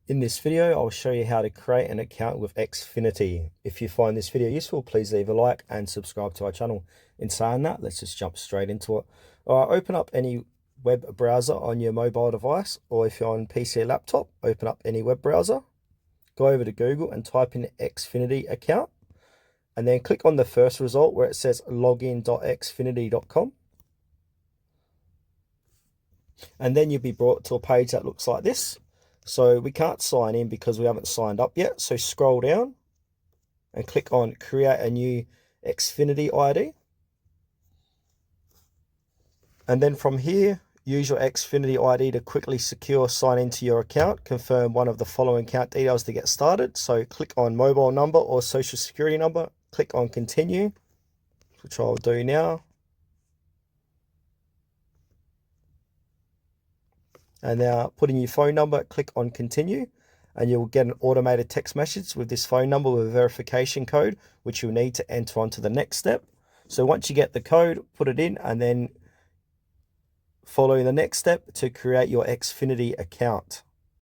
In this video, I'll show you how to create an account with Xfinity. If you find this video useful, please leave a like and subscribe to our channel. In saying that, let's just jump straight into it. All right, open up any web browser on your mobile device, or if you're on PC or laptop, open up any web browser. Go over to Google and type in Xfinity account, and then click on the first result where it says login.xfinity.com. And then you'll be brought to a page that looks like this. So we can't sign in because we haven't signed up yet. So scroll down and click on create a new Xfinity ID. And then from here, use your Xfinity ID to quickly secure sign into your account. Confirm one of the following account details to get started. So click on mobile number or social security number. Click on continue, which I'll do now. And now put in your phone number, click on continue, and you'll get an automated text message with this phone number with a verification code, which you'll need to enter onto the next step. So once you get the code, put it in, and then follow the next step to create your Xfinity account.